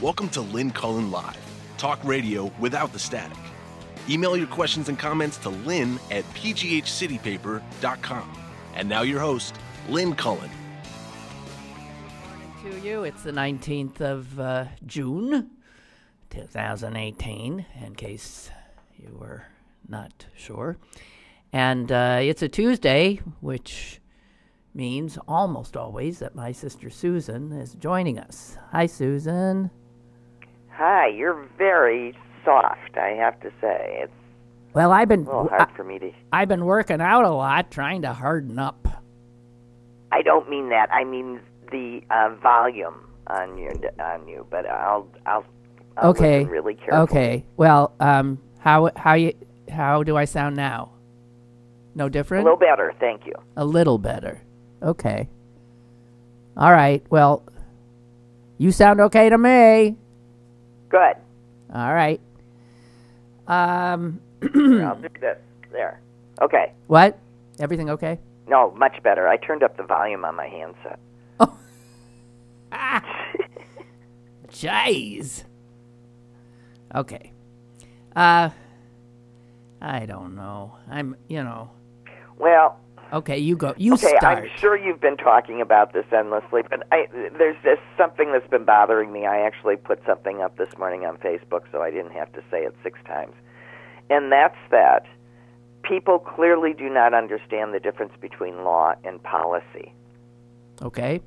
Welcome to Lynn Cullen Live, talk radio without the static. Email your questions and comments to lynn@pghcitypaper.com. And now your host, Lynn Cullen. Good morning to you. It's the 19th of June, 2018, in case you were not sure. And it's a Tuesday, which means almost always that my sister Susan is joining us. Hi, Susan. Hi, you're very soft, I have to say. It's a little hard for me to... I've been working out a lot, trying to harden up. I don't mean that. I mean the volume on you. But I'll okay. listen really carefully. Okay. Well, how do I sound now? No different? A little better, thank you. A little better. Okay. All right. Well, you sound okay to me. Good. All right. I'll do this. There. Okay. What? Everything okay? No, much better. I turned up the volume on my handset. Oh. Jeez. Okay. I don't know. Well. Okay, you go. You start. I'm sure you've been talking about this endlessly, but there's something that's been bothering me. I actually put something up this morning on Facebook, so I didn't have to say it 6 times. And that's that people clearly do not understand the difference between law and policy. Okay.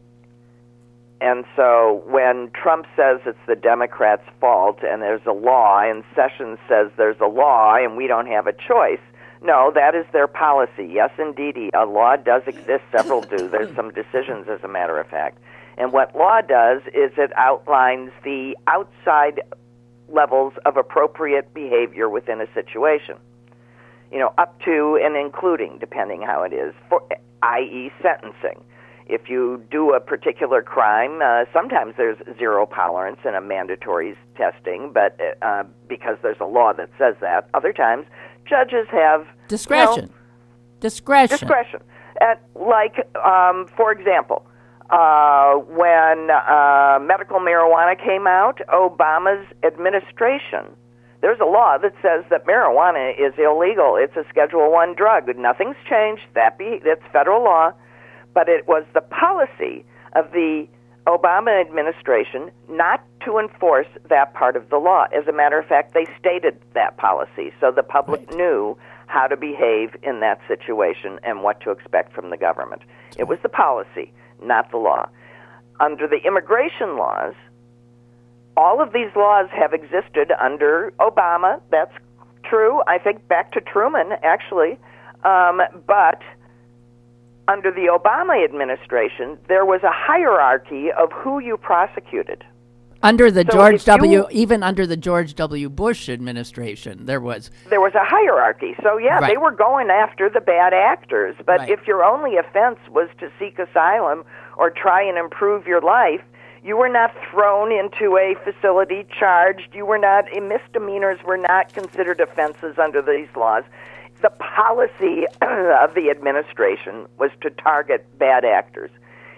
And so when Trump says it's the Democrats' fault and there's a law, and Sessions says there's a law and we don't have a choice, no, that is their policy. Yes, indeedy, a law does exist. Several do. There's some decisions, as a matter of fact. And what law does is it outlines the outside levels of appropriate behavior within a situation. Up to and including, depending how it is, i.e. sentencing. If you do a particular crime, sometimes there's zero tolerance and a mandatory testing, but because there's a law that says that. Other times, judges have discretion. Discretion. For example, when medical marijuana came out, Obama's administration, there's a law that says that marijuana is illegal. It's a Schedule I drug. Nothing's changed. That's federal law. But it was the policy of the Obama administration not to enforce that part of the law. As a matter of fact, they stated that policy, so the public knew how to behave in that situation and what to expect from the government. It was the policy, not the law. Under the immigration laws, all of these laws have existed under Obama. That's true. I think back to Truman, actually. But under the Obama administration, there was a hierarchy of who you prosecuted. Even under the George W. Bush administration, there was a hierarchy. So right. They were going after the bad actors. But right. If your only offense was to seek asylum or try and improve your life, you were not thrown into a facility charged. Misdemeanors were not considered offenses under these laws. The policy of the administration was to target bad actors.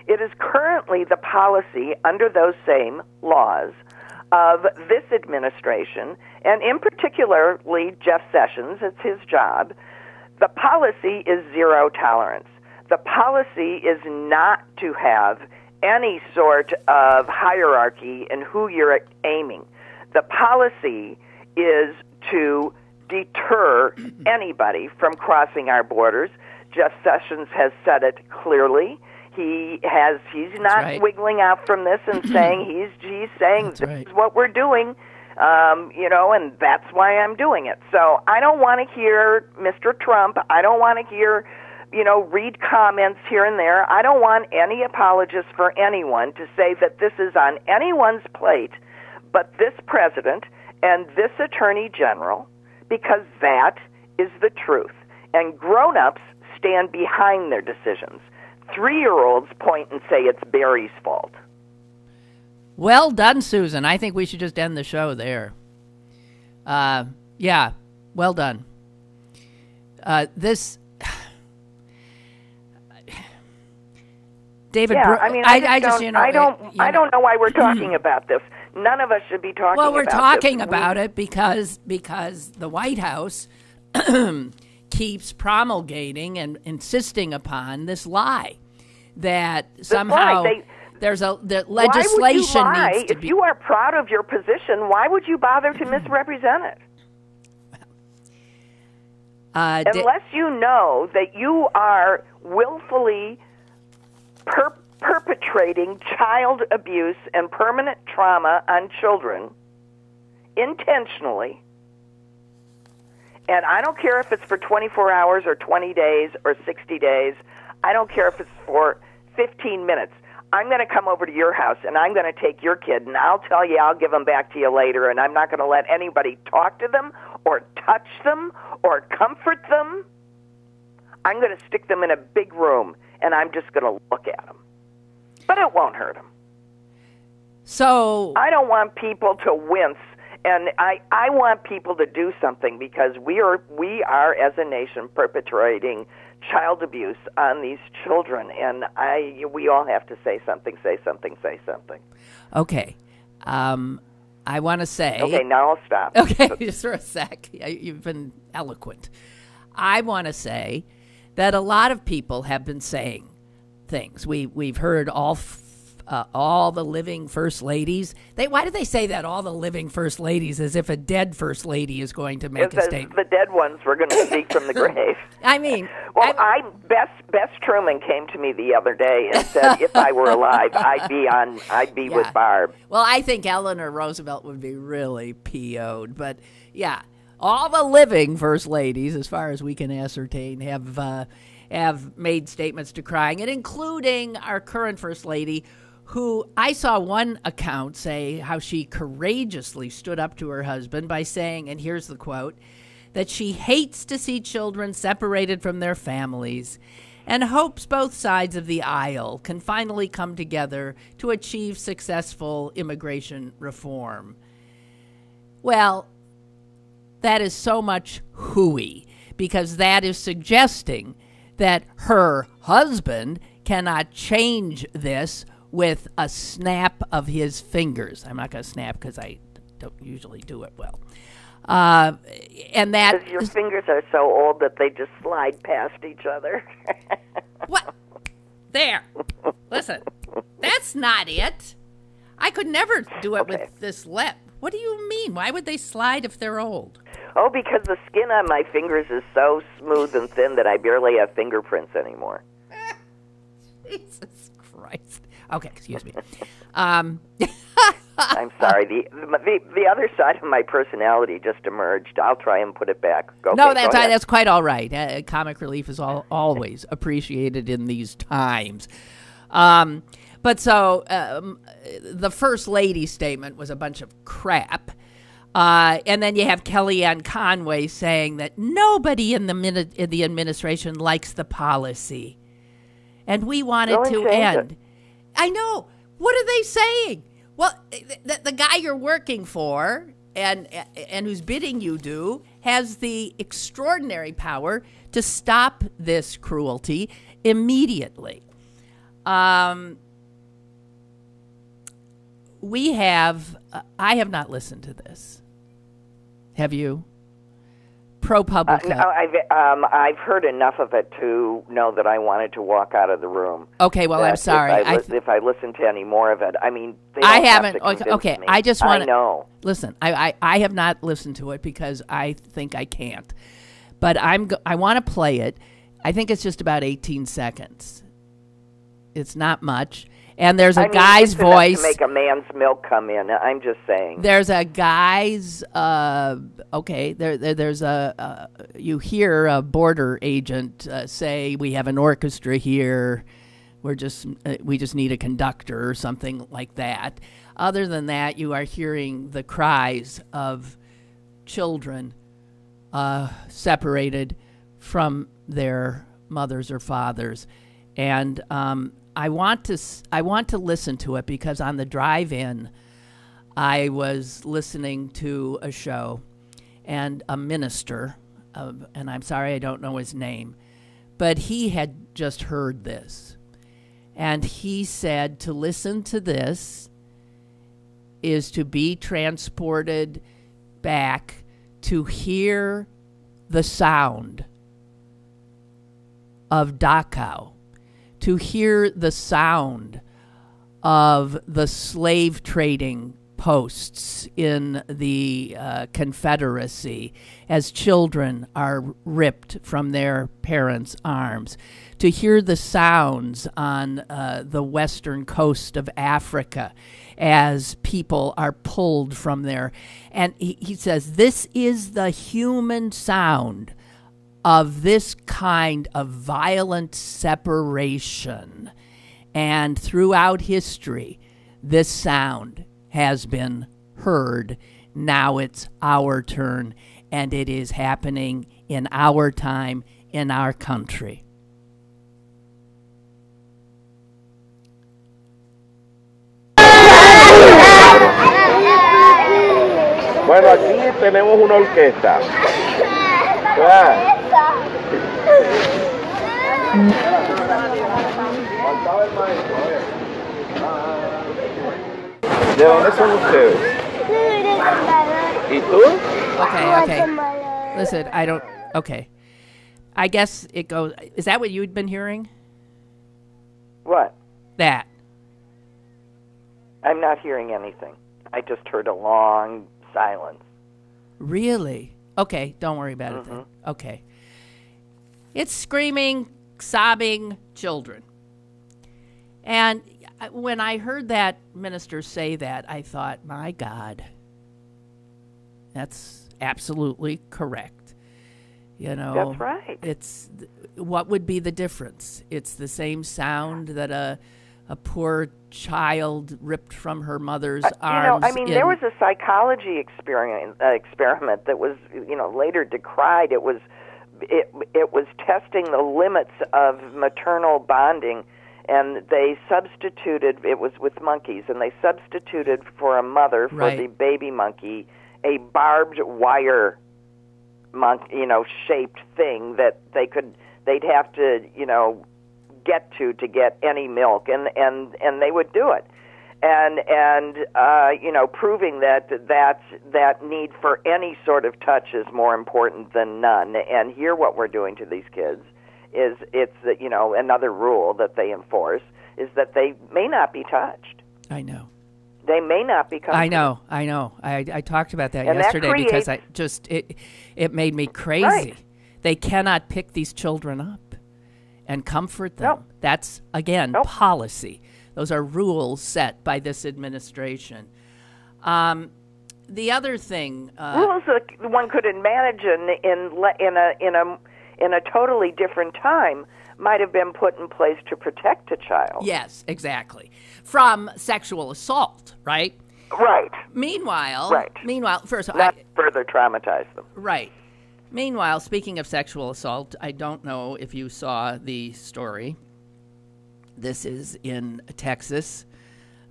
It is currently the policy under those same laws of this administration, and in particularly Jeff Sessions, it's his job. The policy is zero tolerance. The policy is not to have any sort of hierarchy in who you're aiming. The policy is to deter anybody from crossing our borders. Jeff Sessions has said it clearly. He's not right. wiggling out from this and saying he's saying That's this right. is what we're doing, and that's why I'm doing it. So I don't want to hear Mr. Trump. I don't want to hear, read comments here and there. I don't want any apologists for anyone to say that this is on anyone's plate but this president and this attorney general, because that is the truth. And grown-ups stand behind their decisions. 3-year-olds point and say it's Barry's fault. Well done, Susan. I think we should just end the show there. Yeah, well done. David. Yeah, I don't know why we're talking about this. none of us should be talking about Well, we're talking this. about it because the White House keeps promulgating and insisting upon this lie that somehow the legislation why would you lie? needs to If be. you are proud of your position, why would you bother to misrepresent it? Unless you know that you are willfully perpetrating child abuse and permanent trauma on children intentionally, and I don't care if it's for 24 hours or 20 days or 60 days, I don't care if it's for 15 minutes. I'm going to come over to your house, and I'm going to take your kid, and I'll tell you I'll give them back to you later, and I'm not going to let anybody talk to them or touch them or comfort them. I'm going to stick them in a big room, and I'm just going to look at them. But it won't hurt them. So I don't want people to wince, and I want people to do something, because we are as a nation perpetrating child abuse on these children, and we all have to say something. Okay. I want to say. Okay, now I'll stop. Okay, just for a sec. You've been eloquent. I want to say that a lot of people have been saying things. We've heard all the living first ladies. Why do they say that, all the living first ladies, as if a dead first lady is going to make a statement? The dead ones were going to speak from the grave. I mean, well, Bess Truman came to me the other day and said, if I were alive, I'd be with Barb. Well, I think Eleanor Roosevelt would be really PO'd, but yeah, all the living first ladies, as far as we can ascertain, have made statements decrying it, including our current first lady, who I saw one account say how she courageously stood up to her husband by saying, and here's the quote, that she hates to see children separated from their families and hopes both sides of the aisle can finally come together to achieve successful immigration reform. Well, that is so much hooey, because that is suggesting that her husband cannot change this with a snap of his fingers. I'm not going to snap because I don't usually do it well. And that because your fingers are so old that they just slide past each other. What? There. Listen, that's not it. I could never do it with this lip. What do you mean? Why would they slide if they're old? Oh, because the skin on my fingers is so smooth and thin that I barely have fingerprints anymore. Jesus Christ. Okay, excuse me. I'm sorry. The other side of my personality just emerged. I'll try and put it back. No, that's quite all right. Comic relief is always appreciated in these times. But so the First Lady statement was a bunch of crap. And then you have Kellyanne Conway saying that nobody in the administration likes the policy. And we want it to end. I know. What are they saying? Well, the guy you're working for and whose bidding you do has the extraordinary power to stop this cruelty immediately. I have not listened to this. Have you? ProPublica. No, I've heard enough of it to know that I wanted to walk out of the room. Okay, well, I'm sorry. If I listen to any more of it, I mean, I haven't. Okay, me. I just want to know. Listen, I have not listened to it because I think I can't. But I want to play it. I think it's just about 18 seconds. It's not much. And there's a guy's voice to make a man's milk come in. I'm just saying. There's a guy's. There's you hear a border agent say, "We have an orchestra here. We just need a conductor," or something like that. Other than that, you are hearing the cries of children separated from their mothers or fathers, and I want to listen to it because on the drive-in, I was listening to a show, and a minister, and I'm sorry I don't know his name, but he had just heard this, and he said to listen to this, is to be transported back to hear the sound of Dachau, to hear the sound of the slave trading posts in the Confederacy as children are ripped from their parents' arms, to hear the sounds on the western coast of Africa as people are pulled from there. And he says, this is the human sound of this kind of violent separation. And throughout history, this sound has been heard. Now it's our turn, and it is happening in our time, in our country. Bueno, aquí tenemos una orquesta. ¿De dónde son ustedes? ¿Y tú? Okay. Listen, I don't... Okay. I guess it goes... Is that what you'd been hearing? What? That. I'm not hearing anything. I just heard a long silence. Really? Okay, don't worry about it then. Okay. It's screaming, sobbing children. And when I heard that minister say that, I thought, my God, that's absolutely correct. You know, that's right. It's what would be the difference? It's the same sound that a poor child ripped from her mother's arms. There was a psychology experiment that was, later decried. It was testing the limits of maternal bonding, and they substituted. It was with monkeys, and they substituted for a mother for the baby monkey a barbed wire shaped thing that they'd have to get to get any milk, and they would do it, and proving that need for any sort of touch is more important than none. And here, what we're doing to these kids is another rule that they enforce is that they may not be touched. I know. They may not be comfortable. I know. I talked about that yesterday because it made me crazy. Right. They cannot pick these children up and comfort them. Nope. That's, again, policy. Those are rules set by this administration. The other thing... rules that one could imagine in a totally different time might have been put in place to protect a child. Yes, exactly. From sexual assault, right? Right. Meanwhile, first... Not further traumatize them. Right. Meanwhile, speaking of sexual assault, I don't know if you saw the story. This is in Texas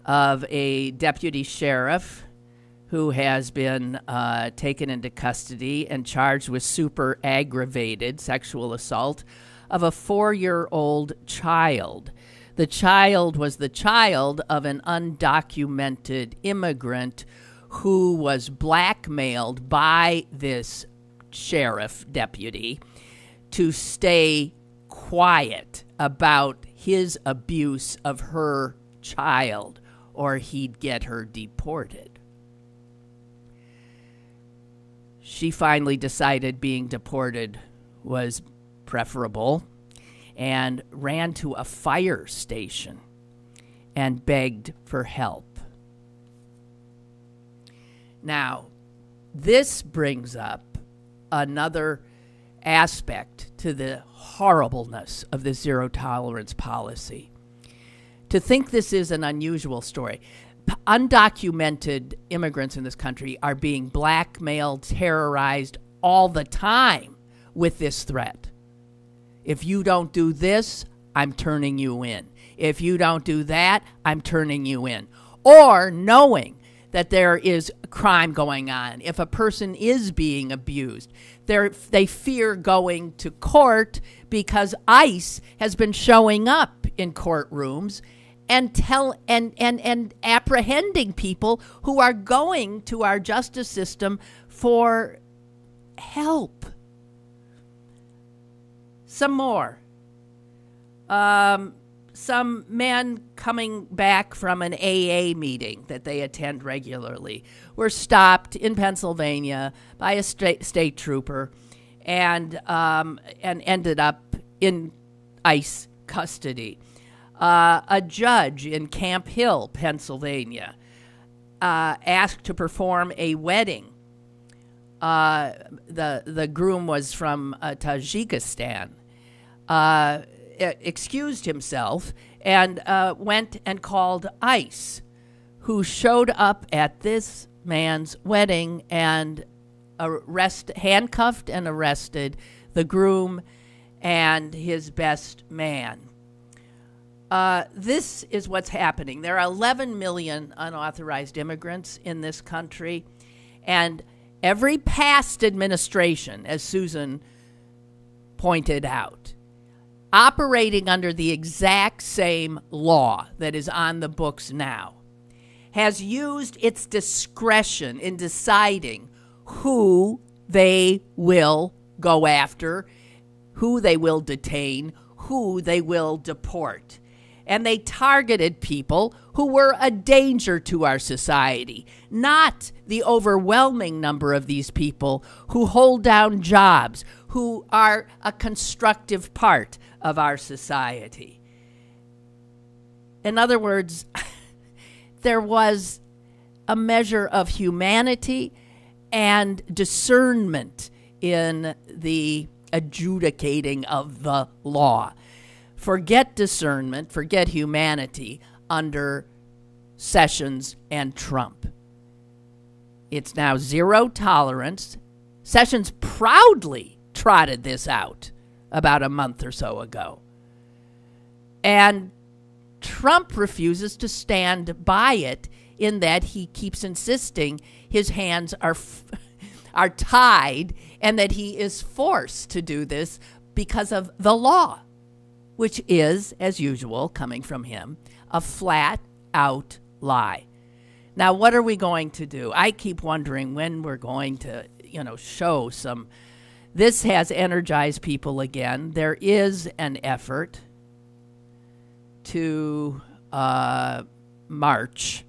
of a deputy sheriff who has been taken into custody and charged with super aggravated sexual assault of a 4-year-old child. The child was the child of an undocumented immigrant who was blackmailed by this sheriff deputy to stay quiet about his abuse of her child, or he'd get her deported. She finally decided being deported was preferable and ran to a fire station and begged for help. Now, this brings up another aspect to the horribleness of the zero tolerance policy. To think this is an unusual story. Undocumented immigrants in this country are being blackmailed, terrorized all the time with this threat. If you don't do this, I'm turning you in. If you don't do that, I'm turning you in. Or knowing that there is crime going on. If a person is being abused, they fear going to court because ICE has been showing up in courtrooms and apprehending people who are going to our justice system for help. Some more. Some men coming back from an AA meeting that they attend regularly were stopped in Pennsylvania by a state trooper and ended up in ICE custody. A judge in Camp Hill, Pennsylvania, asked to perform a wedding. The groom was from Tajikistan. Excused himself and went and called ICE, who showed up at this man's wedding and handcuffed and arrested the groom and his best man. This is what's happening. There are 11 million unauthorized immigrants in this country, and every past administration, as Susan pointed out, operating under the exact same law that is on the books now, has used its discretion in deciding who they will go after, who they will detain, who they will deport. And they targeted people who were a danger to our society, not the overwhelming number of these people who hold down jobs, who are a constructive part of our society. In other words, there was a measure of humanity and discernment in the adjudicating of the law. Forget discernment, forget humanity under Sessions and Trump. It's now zero tolerance. Sessions proudly trotted this out about a month or so ago. And Trump refuses to stand by it in that he keeps insisting his hands are tied and that he is forced to do this because of the law, which is, as usual, coming from him, a flat-out lie. Now, what are we going to do? I keep wondering when we're going to, show some. This has energized people again. There is an effort to march,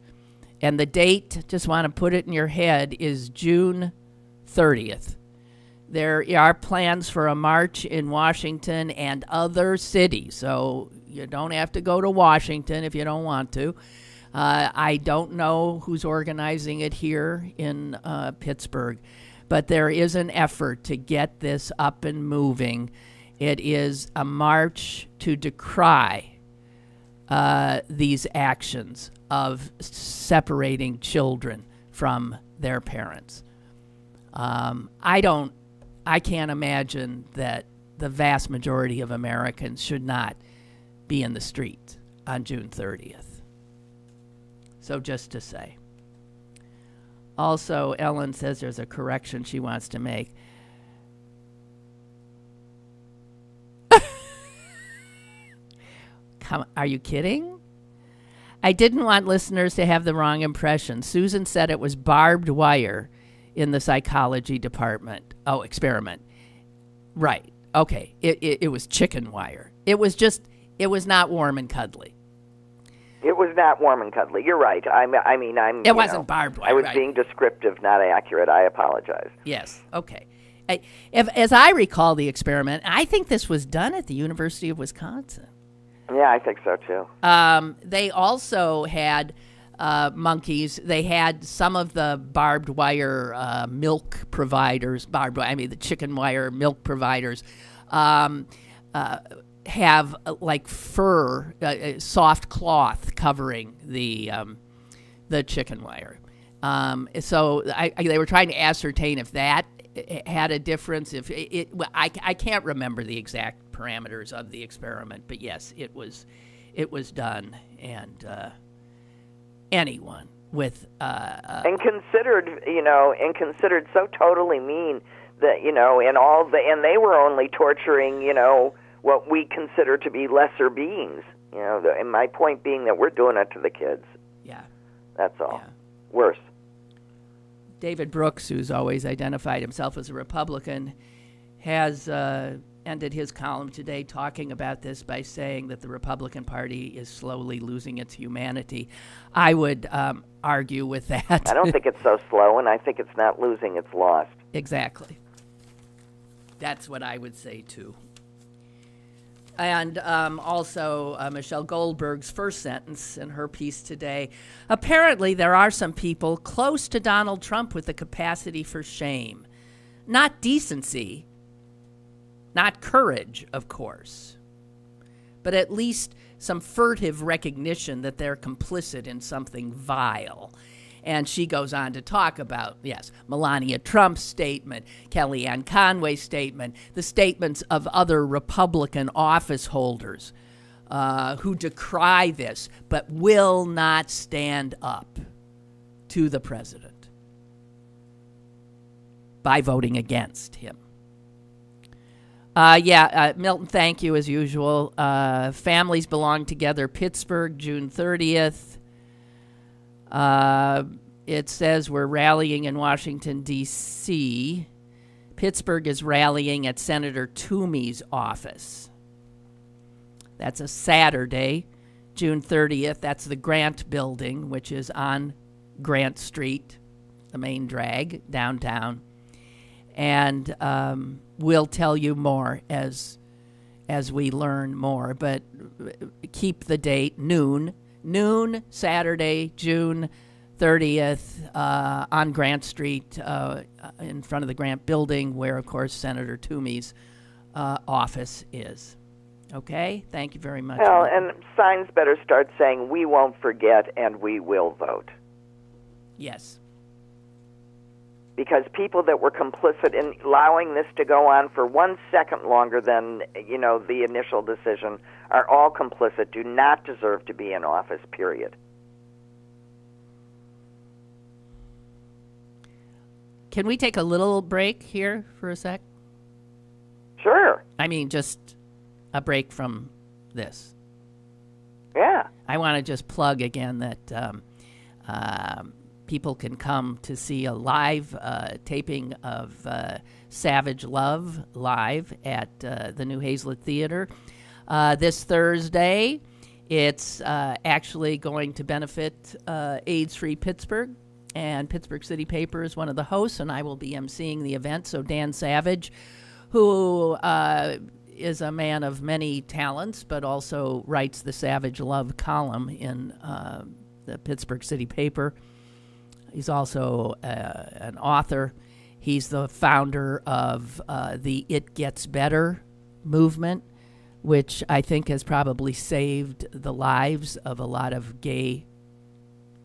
and the date, just want to put it in your head, is June 30th. There are plans for a march in Washington and other cities, so you don't have to go to Washington if you don't want to. I don't know who's organizing it here in Pittsburgh, but there is an effort to get this up and moving. It is a march to decry these actions of separating children from their parents. I can't imagine that the vast majority of Americans should not be in the street on June 30th. So just to say. Also, Ellen says there's a correction she wants to make. Are you kidding? I didn't want listeners to have the wrong impression. Susan said it was barbed wire in the psychology department. Oh, experiment. Right. Okay. It was chicken wire. It was not warm and cuddly. It was not warm and cuddly. You're right. It wasn't barbed wire. I was right. being descriptive, not accurate. I apologize. Yes. Okay. As I recall the experiment, I think this was done at the University of Wisconsin. Yeah, I think so too. They also had monkeys. They had some of the barbed wire milk providers, the chicken wire milk providers, have like fur, soft cloth covering the chicken wire. So they were trying to ascertain if that had a difference. I can't remember the exact parameters of the experiment, but yes, it was done, and anyone with and considered so totally mean that and they were only torturing what we consider to be lesser beings. You know, and my point being that we're doing it to the kids. Yeah. That's all. Yeah. Worse. David Brooks, who's always identified himself as a Republican, has ended his column today talking about this by saying that the Republican Party is slowly losing its humanity. I would argue with that. I don't think it's so slow, and I think it's not losing, it's lost. Exactly. That's what I would say, too. And also Michelle Goldberg's first sentence in her piece today. Apparently, there are some people close to Donald Trump with the capacity for shame. Not decency, not courage, of course, but at least some furtive recognition that they're complicit in something vile. And she goes on to talk about, yes, Melania Trump's statement, Kellyanne Conway's statement, the statements of other Republican office holders who decry this but will not stand up to the president by voting against him. Milton, thank you as usual. Families Belong Together, Pittsburgh, June 30th. It says we're rallying in Washington, D.C. Pittsburgh is rallying at Senator Toomey's office. That's a Saturday, June 30th. That's the Grant Building, which is on Grant Street, the main drag, downtown. And we'll tell you more as we learn more. But keep the date, noon, Saturday, June 30th, on Grant Street, in front of the Grant Building, where, of course, Senator Toomey's office is. Okay? Thank you very much. Well, and signs better start saying, we won't forget and we will vote. Yes. Because people that were complicit in allowing this to go on for 1 second longer than, the initial decision are all complicit, do not deserve to be in office, period. Can we take a little break here for a sec? Sure. I mean, just a break from this. Yeah. I want to just plug again that people can come to see a live taping of Savage Love live at the New Hazlet Theater this Thursday. It's actually going to benefit AIDS-Free Pittsburgh, and Pittsburgh City Paper is one of the hosts, and I will be emceeing the event. So Dan Savage, who is a man of many talents, but also writes the Savage Love column in the Pittsburgh City Paper. He's also an author. He's the founder of the It Gets Better movement, which I think has probably saved the lives of a lot of gay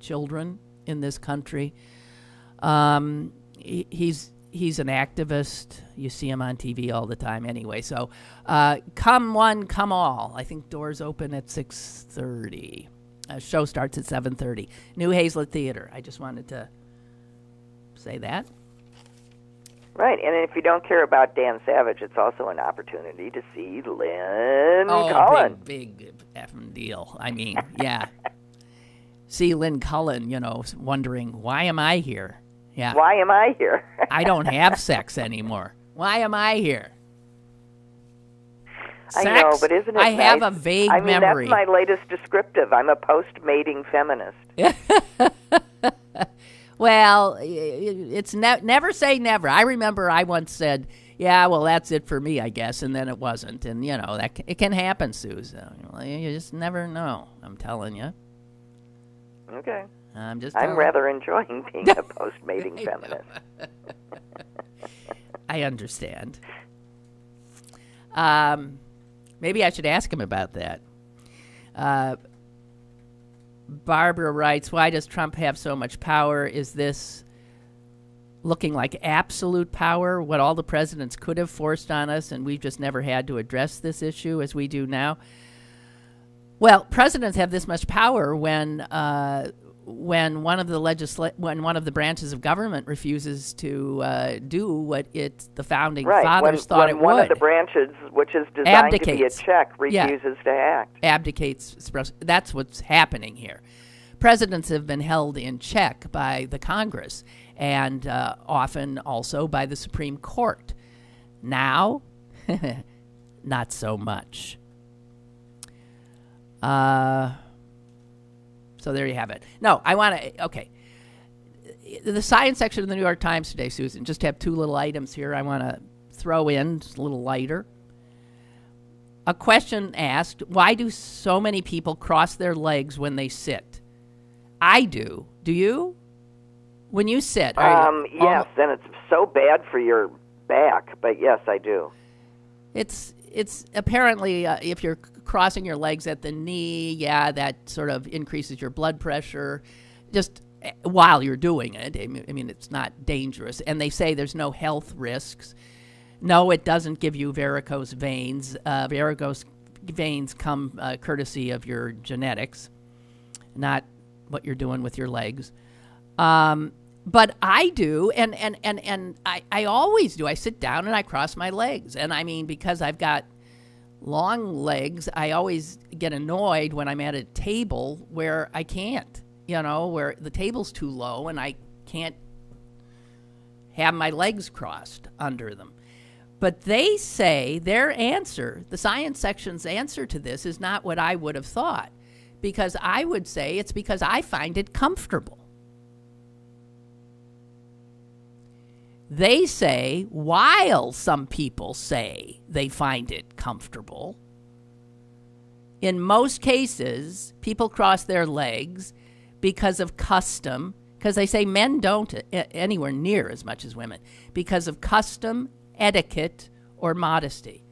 children in this country. He's an activist. You see him on TV all the time anyway. So come one, come all. I think doors open at 6:30. Show starts at 7:30. New Hazlet Theater. I just wanted to say that. Right, and if you don't care about Dan Savage, it's also an opportunity to see Lynn Cullen. Big effing deal. I mean, yeah. See Lynn Cullen, wondering, why am I here? Yeah. Why am I here? I don't have sex anymore. Why am I here? Sex? I know, but isn't it nice? have a vague memory. That's my latest descriptive. I'm a post-mating feminist. Well, it's never say never. I remember I once said, yeah, well, that's it for me, I guess, and then it wasn't. And, it can happen, Susan. You just never know, I'm telling you. Okay. I'm rather enjoying being a post-mating feminist. I understand. Maybe I should ask him about that. Barbara writes, why does Trump have so much power? Is this looking like absolute power, what all the presidents could have forced on us, and we've just never had to address this issue as we do now? Well, presidents have this much power when when one of the branches of government refuses to do what the founding fathers thought it would. When one of the branches, which is designed to be a check, refuses to act. Abdicates. That's what's happening here. Presidents have been held in check by the Congress and often also by the Supreme Court. Now, not so much. So there you have it. No, I want to, okay. The science section of the New York Times today, Susan, just have two little items here I want to throw in, just a little lighter. A question asked, why do so many people cross their legs when they sit? I do. Do you? When you sit? Yes, and it's so bad for your back, but yes, I do. It's apparently, if you're crossing your legs at the knee, that sort of increases your blood pressure just while you're doing it. I mean, it's not dangerous. And they say there's no health risks. No, it doesn't give you varicose veins. Varicose veins come courtesy of your genetics, not what you're doing with your legs. But I do, and I always do. I sit down and I cross my legs. And I mean, because I've got long legs, I always get annoyed when I'm at a table where I can't, where the table's too low and I can't have my legs crossed under them. But they say their answer, the science section's answer to this, is not what I would have thought. Because I would say it's because I find it comfortable. They say, while some people say they find it comfortable, in most cases, people cross their legs because of custom, because they say men don't anywhere near as much as women, because of custom, etiquette, or modesty.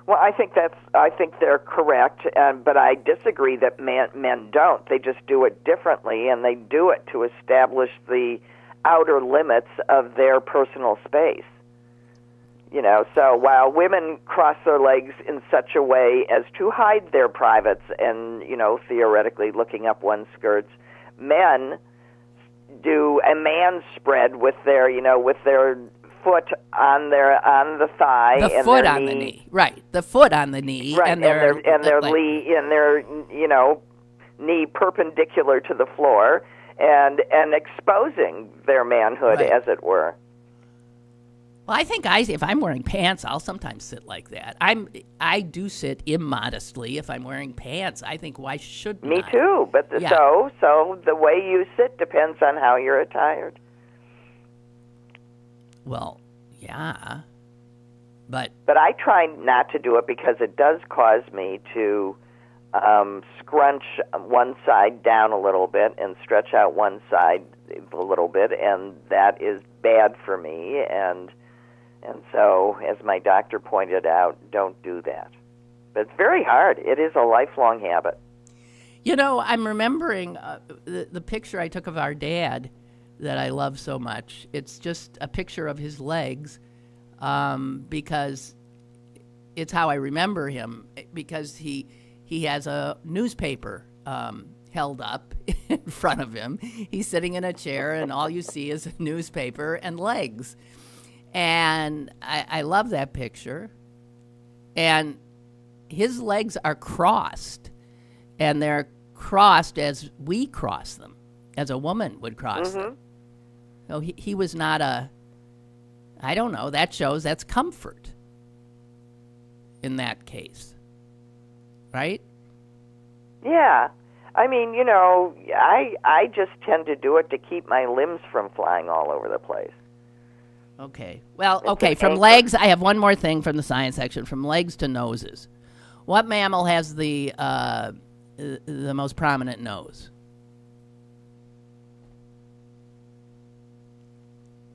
Well, I think they're correct, but I disagree that men don't. They just do it differently, and they do it to establish the outer limits of their personal space. So while women cross their legs in such a way as to hide their privates and, theoretically looking up one's skirts, men do a man spread with their foot on the thigh, the and foot their on knee. the knee, right? The foot on the knee, right? And their knee perpendicular to the floor, and exposing their manhood, right, as it were. Well, I think if I'm wearing pants, I'll sometimes sit like that. I do sit immodestly if I'm wearing pants. I think why shouldn't I? Me too, but so the way you sit depends on how you're attired. Well, yeah, but I try not to do it because it does cause me to scrunch one side down a little bit and stretch out one side a little bit, and that is bad for me. And so, as my doctor pointed out, don't do that. But it's very hard. It is a lifelong habit. I'm remembering the picture I took of our dad that I love so much. It's just a picture of his legs because it's how I remember him, because he has a newspaper held up in front of him. He's sitting in a chair, and all you see is a newspaper and legs. And I love that picture. And his legs are crossed, and they're crossed as we cross them, as a woman would cross them. So he was not I don't know, that shows that's comfort in that case. Right? Yeah. I mean, I just tend to do it to keep my limbs from flying all over the place. Okay. Well, okay, from legs, I have one more thing from the science section, from legs to noses. What mammal has the most prominent nose?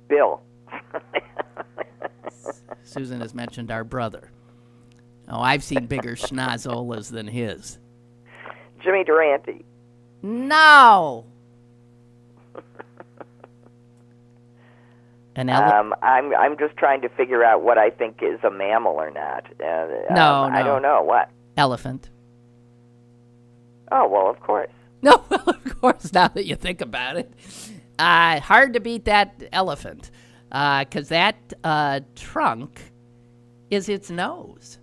Bill. Susan has mentioned our brother. Oh, I've seen bigger schnozolas than his. Jimmy Durante. No. I'm just trying to figure out what I think is a mammal or not. No. I don't know. What? Elephant. Oh, well, of course. No, well, of course, now that you think about it. Hard to beat that elephant, because that trunk is its nose.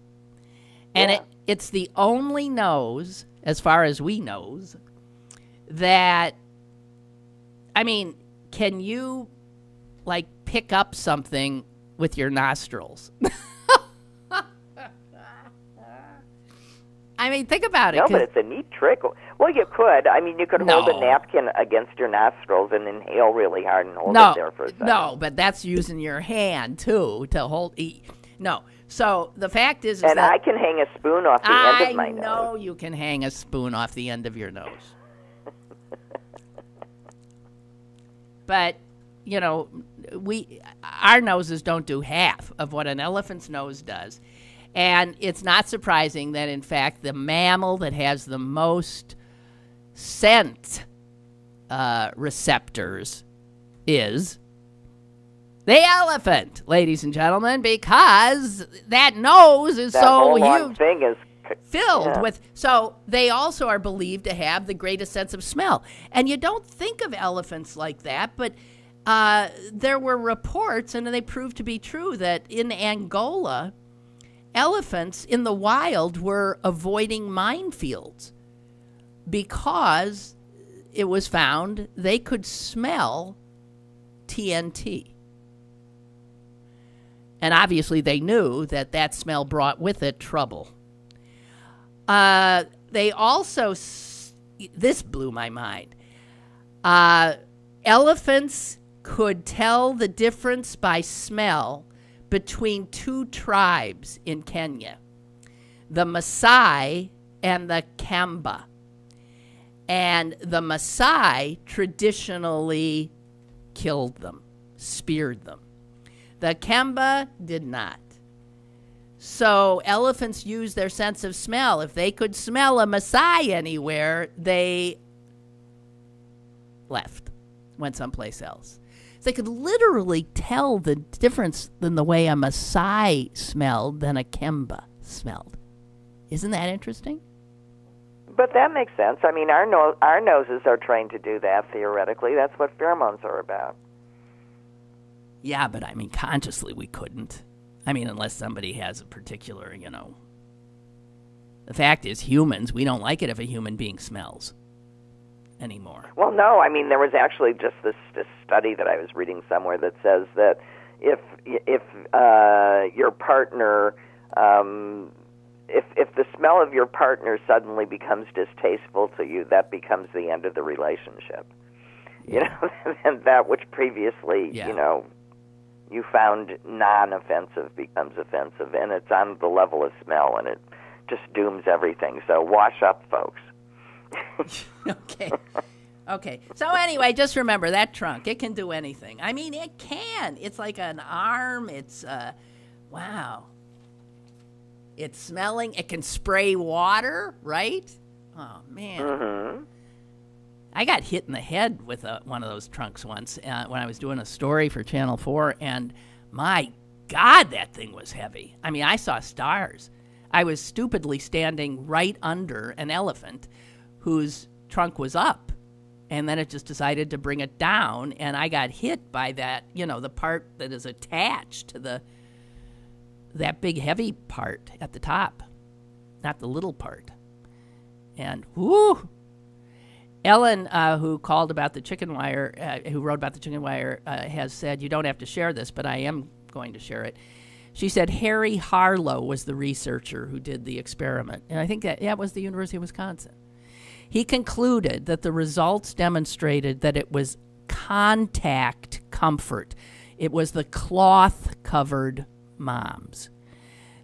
And it's the only nose, as far as we knows, that, I mean, can you, like, pick up something with your nostrils? I mean, think about it. No, but it's a neat trick. Well, you could. I mean, you could hold a napkin against your nostrils and inhale really hard and hold it there for a second. No, but that's using your hand, too, to hold. No. So the fact is and that I can hang a spoon off the end of my nose. I know you can hang a spoon off the end of your nose. But, you know, our noses don't do half of what an elephant's nose does. And it's not surprising that, in fact, the mammal that has the most scent receptors is the elephant, ladies and gentlemen, because that nose is so huge. Thing is filled with. So they also are believed to have the greatest sense of smell. And you don't think of elephants like that, but there were reports, and they proved to be true, that in Angola, elephants in the wild were avoiding minefields because it was found they could smell TNT. And obviously they knew that that smell brought with it trouble. They also, this blew my mind, elephants could tell the difference by smell between two tribes in Kenya, the Maasai and the Kamba. And the Maasai traditionally killed them, speared them. The Kamba did not. So elephants use their sense of smell. If they could smell a Maasai anywhere, they left, went someplace else. They could literally tell the difference in the way a Maasai smelled than a Kemba smelled. Isn't that interesting? But that makes sense. I mean, our noses are trained to do that, theoretically. That's what pheromones are about. Yeah, but I mean, consciously we couldn't. I mean, unless somebody has a particular, you know. The fact is, humans, we don't like it if a human being smells anymore. Well, no, I mean, there was actually just this study that I was reading somewhere that says that if your partner, if the smell of your partner suddenly becomes distasteful to you, that becomes the end of the relationship. You know, and that which previously, you know, you found non-offensive becomes offensive, and it's on the level of smell, and it just dooms everything. So wash up, folks. Okay. So anyway, just remember that trunk. It can do anything. I mean, it can. It's like an arm. It's, wow. It's smelling. It can spray water, right? Oh, man. Mm-hmm. I got hit in the head with one of those trunks once when I was doing a story for Channel 4, and my God, that thing was heavy. I mean, I saw stars. I was stupidly standing right under an elephant whose trunk was up, and then it just decided to bring it down, and I got hit by that, you know, the part that is attached to that big heavy part at the top, not the little part. And whoo! Ellen, who called about the chicken wire, who wrote about the chicken wire, has said, you don't have to share this, but I am going to share it. She said Harry Harlow was the researcher who did the experiment. And I think that was the University of Wisconsin. He concluded that the results demonstrated that it was contact comfort. It was the cloth-covered moms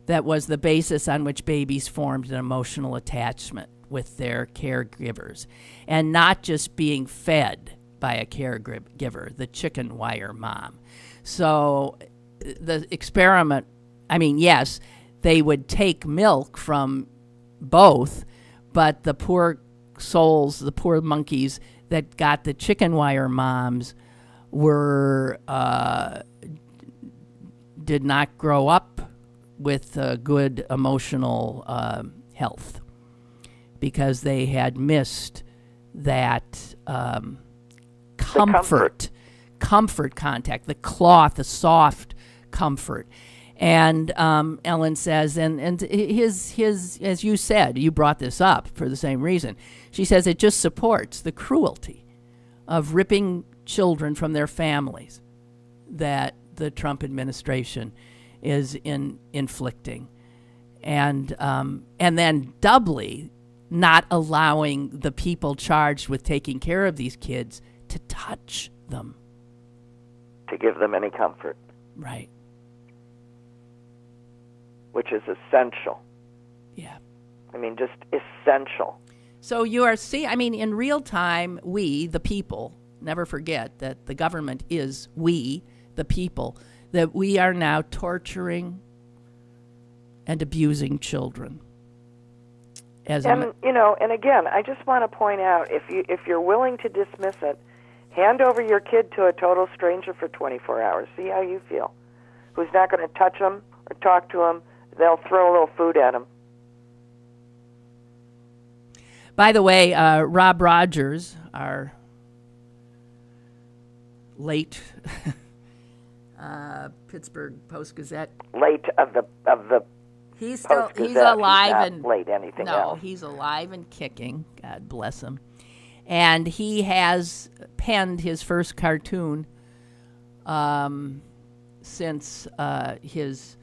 that was the basis on which babies formed an emotional attachment with their caregivers, and not just being fed by a caregiver, the chicken wire mom. So the experiment, I mean, yes, they would take milk from both, but the poor souls, the poor monkeys that got the chicken wire moms were did not grow up with good emotional health, because they had missed that comfort contact, the cloth, the soft comfort. And Ellen says, and his as you said, you brought this up for the same reason. She says it just supports the cruelty of ripping children from their families that the Trump administration is inflicting, and then doubly not allowing the people charged with taking care of these kids to touch them, to give them any comfort. Right. Which is essential. Yeah. I mean, just essential. So you are in real time, we, the people, never forget that the government is we, the people, that we are now torturing and abusing children. And again, I just want to point out, if you're willing to dismiss it, hand over your kid to a total stranger for 24 hours. See how you feel. Who's not going to touch them or talk to them. They'll throw a little food at them. By the way, Rob Rogers, our late Pittsburgh Post-Gazette. Late of the he's Post-Gazette. alive and late anything else. No, he's alive and kicking. God bless him. And he has penned his first cartoon since his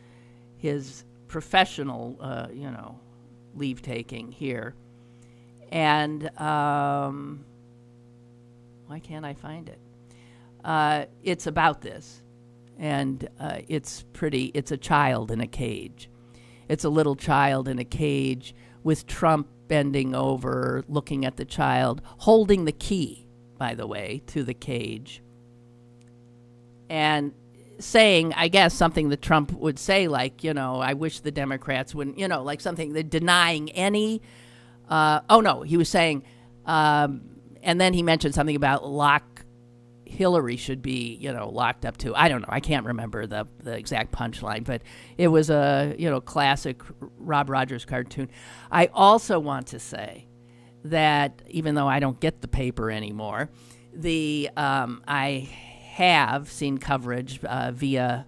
professional, leave taking here. And why can't I find it? It's about this, and it's a child in a cage. It's a little child in a cage with Trump bending over, looking at the child, holding the key, by the way, to the cage, and saying, I guess, something that Trump would say, like, I wish the Democrats wouldn't, like something that denying any, he was saying, and then he mentioned something about Hillary should be, locked up too. I don't know. I can't remember the exact punchline, but it was a, classic Rob Rogers cartoon. I also want to say that even though I don't get the paper anymore, I have seen coverage via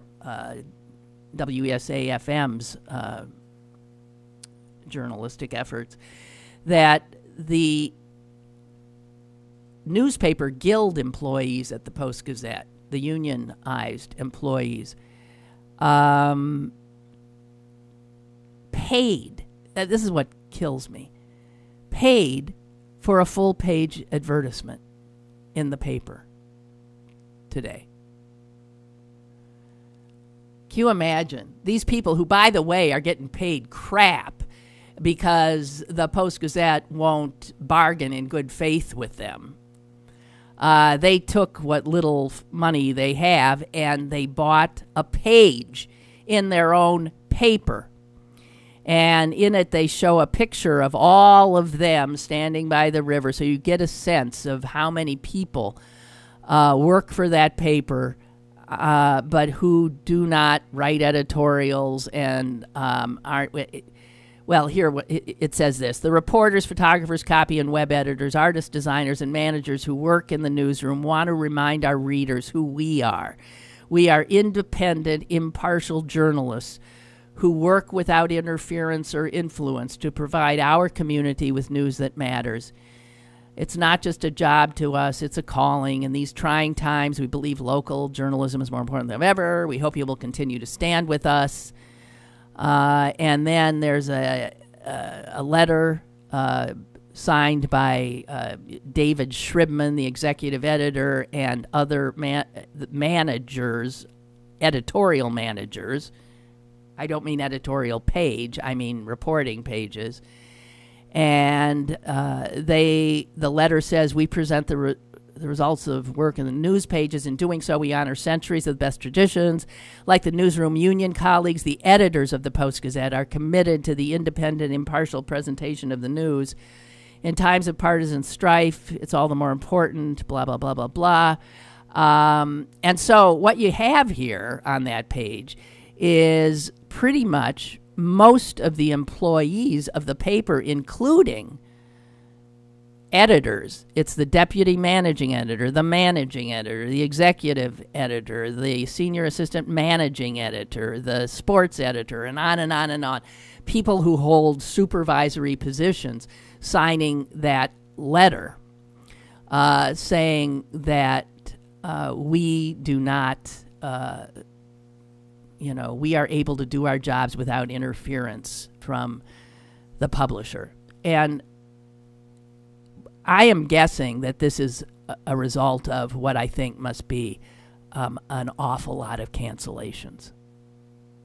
WSA-FM's journalistic efforts that the newspaper guild employees at the Post-Gazette, the unionized employees, paid, this is what kills me, paid for a full-page advertisement in the paper today. Can you imagine? These people who, by the way, are getting paid crap because the Post-Gazette won't bargain in good faith with them. They took what little money they have and they bought a page in their own paper. And in it they show a picture of all of them standing by the river, so you get a sense of how many people work for that paper, but who do not write editorials and aren't... Well, here it says this. The reporters, photographers, copy and web editors, artists, designers, and managers who work in the newsroom want to remind our readers who we are. We are independent, impartial journalists who work without interference or influence to provide our community with news that matters. It's not just a job to us, it's a calling. In these trying times, we believe local journalism is more important than ever. We hope you will continue to stand with us. And then there's a letter signed by David Shribman, the executive editor, and other managers, editorial managers. I don't mean editorial page, I mean reporting pages. And the letter says, we present the results of work in the news pages. In doing so, we honor centuries of the best traditions. Like the newsroom union colleagues, the editors of the Post-Gazette are committed to the independent, impartial presentation of the news. In times of partisan strife, it's all the more important, blah, blah, blah, blah, blah. And so what you have here on that page is pretty much most of the employees of the paper, including editors. It's the deputy managing editor, the executive editor, the senior assistant managing editor, the sports editor, and on and on and on. People who hold supervisory positions signing that letter saying that we do not, we are able to do our jobs without interference from the publisher. And I am guessing that this is a result of what I think must be an awful lot of cancellations.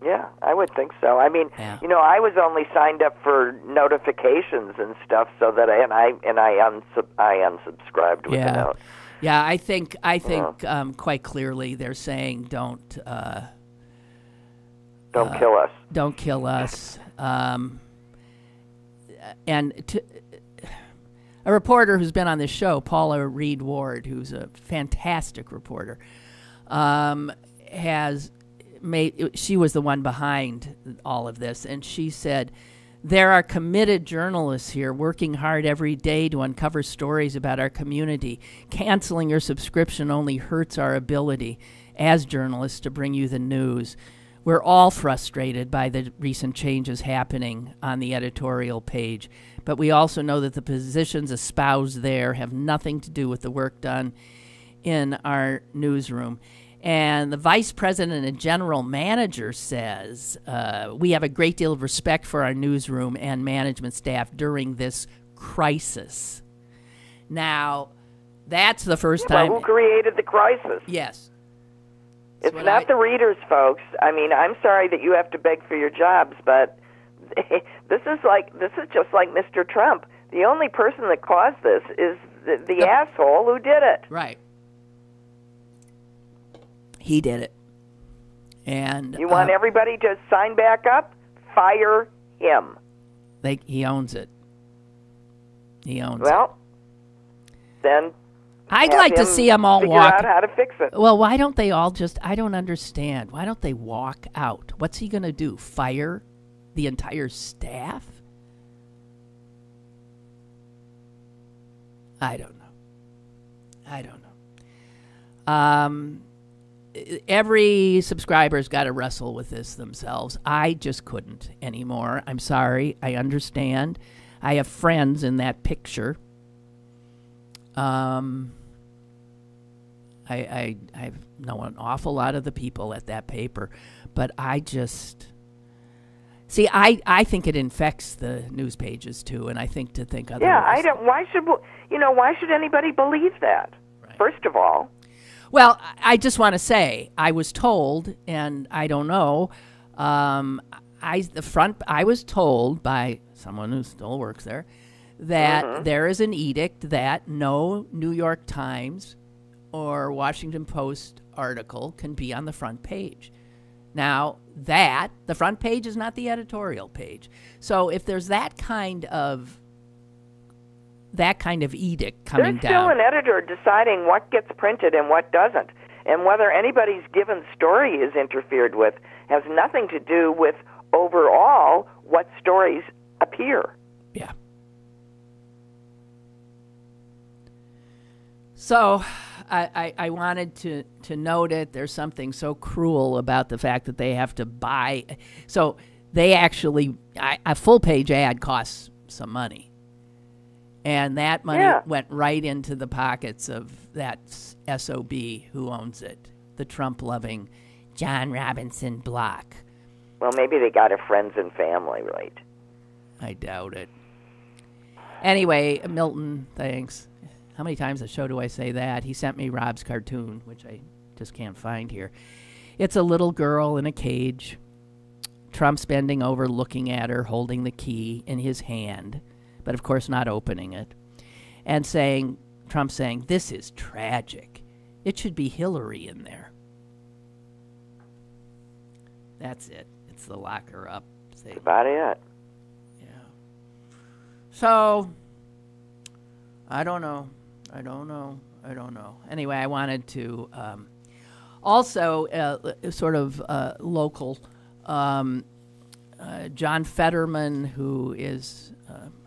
Yeah, I would think so. I mean, Yeah. I was only signed up for notifications and stuff, so that I unsubscribed with the note. Yeah, I think quite clearly they're saying don't kill us. Don't kill us. A reporter who's been on this show, Paula Reed Ward, who's a fantastic reporter, she was the one behind all of this, and she said, there are committed journalists here working hard every day to uncover stories about our community. Canceling your subscription only hurts our ability as journalists to bring you the news. We're all frustrated by the recent changes happening on the editorial page, but we also know that the positions espoused there have nothing to do with the work done in our newsroom. And the vice president and general manager says, we have a great deal of respect for our newsroom and management staff during this crisis. Now, that's the first time. Well, who created the crisis? Yes. It's not the readers, folks. I mean, I'm sorry that you have to beg for your jobs, but this is just like Mr. Trump. The only person that caused this is the asshole who did it. Right. He did it. And you want everybody to sign back up? Fire him. He owns it. He owns it. Well, then I'd like to see them all figure walk out how to fix it. Well, why don't they all just, I don't understand. Why don't they walk out? What's he going to do? Fire the entire staff? I don't know. Every subscriber's got to wrestle with this themselves. I just couldn't anymore. I'm sorry. I understand. I have friends in that picture. I know an awful lot of the people at that paper, but I just see. I think it infects the news pages too, and I think otherwise. Yeah, I don't. Why should anybody believe that? Right. First of all. Well, I just want to say I was told, and I don't know. I was told by someone who still works there that there is an edict that no New York Times or Washington Post article can be on the front page. Now, the front page is not the editorial page. So if there's that kind of edict coming down. There's still an editor deciding what gets printed and what doesn't. And whether anybody's given story is interfered with has nothing to do with overall what stories appear. Yeah. So I wanted to note it. There's something so cruel about the fact that they have to buy. So they actually, a full-page ad costs some money. And that money went right into the pockets of that SOB who owns it, the Trump-loving John Robinson Block. Well, maybe they got a friends and family, right? I doubt it. Anyway, Milton, thanks. How many times a show do I say that? He sent me Rob's cartoon, which I just can't find here. It's a little girl in a cage. Trump's bending over, looking at her, holding the key in his hand, but of course not opening it, and Trump saying, this is tragic. It should be Hillary in there. That's it. It's the lock her up thing. That's about it. Yeah. So, I don't know. Anyway, I wanted to also sort of local. John Fetterman, who is,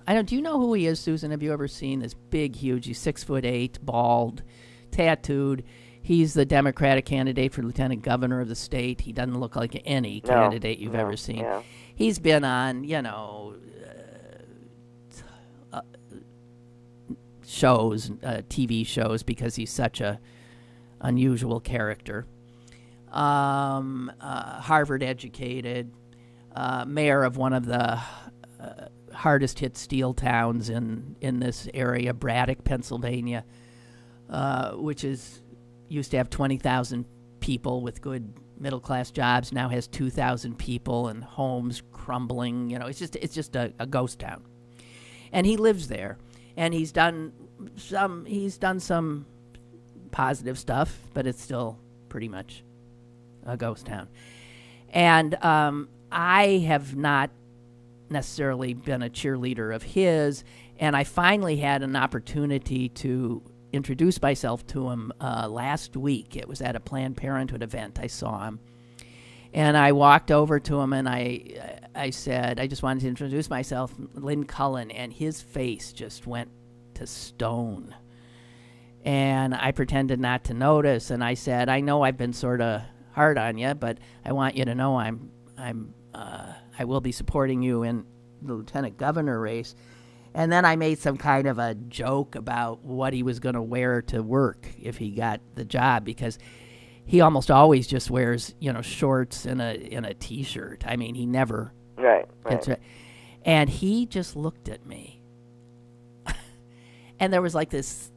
I don't. Do you know who he is, Susan? Have you ever seen this big, huge? He's 6'8", bald, tattooed. He's the Democratic candidate for lieutenant governor of the state. He doesn't look like any candidate you've ever seen. Yeah. He's been on, shows, TV shows, because he's such a unusual character. Harvard educated, mayor of one of the hardest hit steel towns in this area, Braddock, Pennsylvania, which used to have 20,000 people with good middle class jobs, now has 2,000 people and homes crumbling. It's just a ghost town. And he lives there, and he's done some positive stuff, but it's still pretty much a ghost town. And I have not necessarily been a cheerleader of his, and I finally had an opportunity to introduce myself to him last week. It was at a Planned Parenthood event. I saw him, and I walked over to him, and I said, I just wanted to introduce myself, Lynn Cullen, and his face just went to stone. And I pretended not to notice, and I said, I know I've been sort of hard on you, but I want you to know I will be supporting you in the lieutenant governor race. And then I made some kind of a joke about what he was going to wear to work if he got the job, because he almost always just wears, shorts and a T-shirt. I mean, he never gets it. And he just looked at me, and there was like this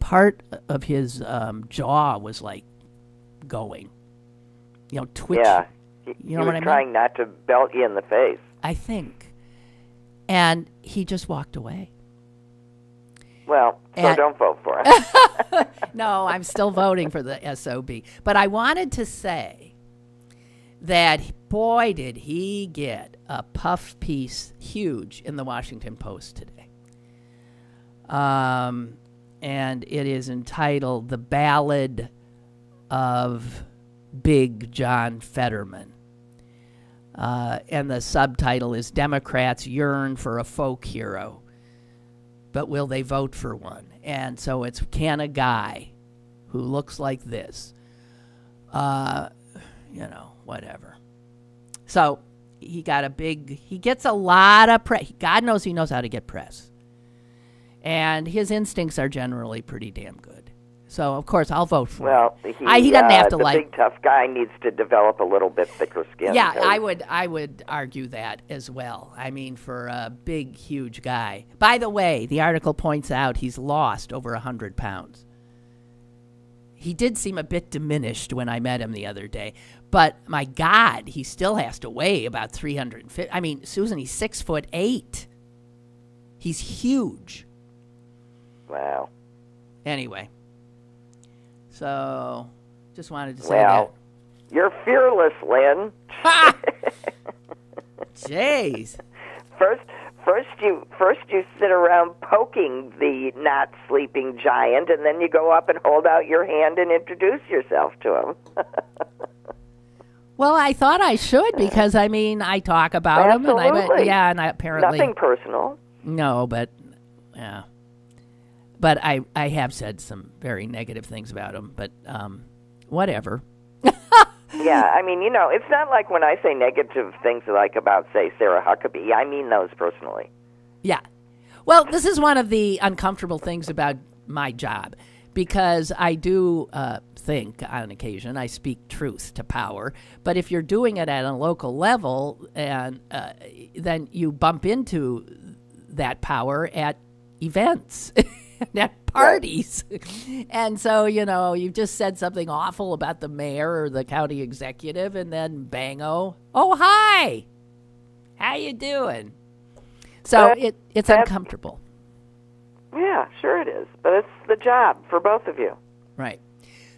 part of his jaw was like going, twitching. Yeah, you know what I mean? Trying not to belt you in the face, I think. And he just walked away. Well, so don't vote for him. No, I'm still voting for the SOB. But I wanted to say that, boy, did he get a puff piece huge in the Washington Post today. And it is entitled The Ballad of Big John Fetterman. And the subtitle is Democrats Yearn for a Folk Hero, but will they vote for one? And so it's, can a guy who looks like this, whatever. So he gets a lot of press. God knows he knows how to get press. And his instincts are generally pretty damn good. So, of course, I'll vote for him. Well, he doesn't have to the big tough guy needs to develop a little bit thicker skin. Yeah, I would argue that as well. I mean, for a big, huge guy. By the way, the article points out he's lost over 100 pounds. He did seem a bit diminished when I met him the other day. But, my God, he still has to weigh about 350. I mean, Susan, he's 6'8". He's huge. Wow. Anyway. So, just wanted to say that. You're fearless, Lynn. Jeez. First you sit around poking the not sleeping giant, and then you go up and hold out your hand and introduce yourself to him. Well, I thought I should, because I talk about him, and and I apparently nothing personal. No, but yeah. But I have said some very negative things about him, but whatever. Yeah, it's not like when I say negative things like about, say, Sarah Huckabee. I mean those personally. Yeah. Well, this is one of the uncomfortable things about my job, because I do think on occasion I speak truth to power. But if you're doing it at a local level, and then you bump into that power at events. At parties. And so, you've just said something awful about the mayor or the county executive, and then bango, oh, hi, how you doing? So it's uncomfortable. Yeah, sure it is. But it's the job for both of you. Right.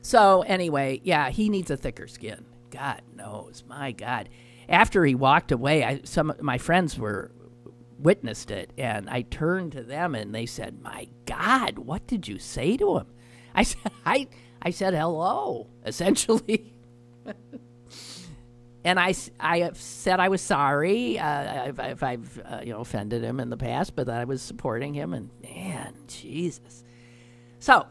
So anyway, yeah, he needs a thicker skin. God knows, my God. After he walked away, some of my friends witnessed it, and I turned to them and they said, my God, what did you say to him? I said hello, essentially. I have said I was sorry if I've offended him in the past, but that I was supporting him. And man, Jesus. So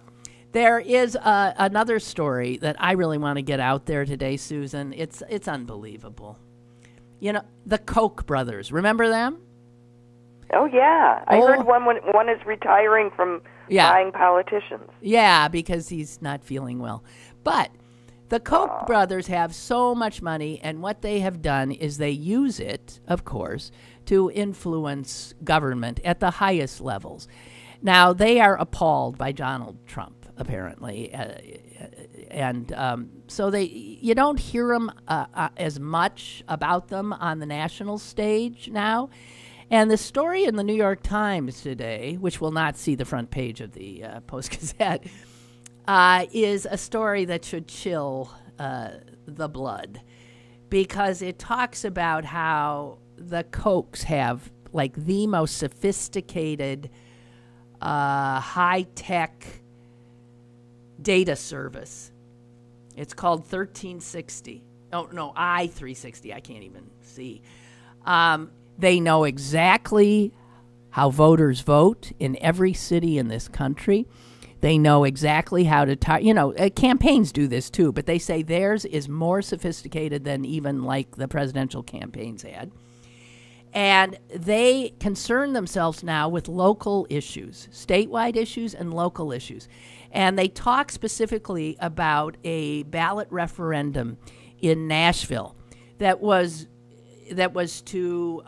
there is another story that I really want to get out there today, Susan. It's unbelievable. You know, the Koch brothers. Remember them? Oh yeah, I heard one is retiring from buying politicians. Yeah, because he's not feeling well. But the Koch brothers have so much money, and what they have done is they use it, of course, to influence government at the highest levels. Now, they are appalled by Donald Trump, apparently, and so you don't hear them as much about them on the national stage now. And the story in the New York Times today, which will not see the front page of the Post-Gazette, is a story that should chill the blood, because it talks about how the Kochs have like the most sophisticated high-tech data service. It's called 1360. Oh, no, I-360. I can't even see. They know exactly how voters vote in every city in this country. They know exactly how to campaigns do this too, but they say theirs is more sophisticated than even like the presidential campaigns had. And they concern themselves now with local issues, statewide issues and local issues. And they talk specifically about a ballot referendum in Nashville that was to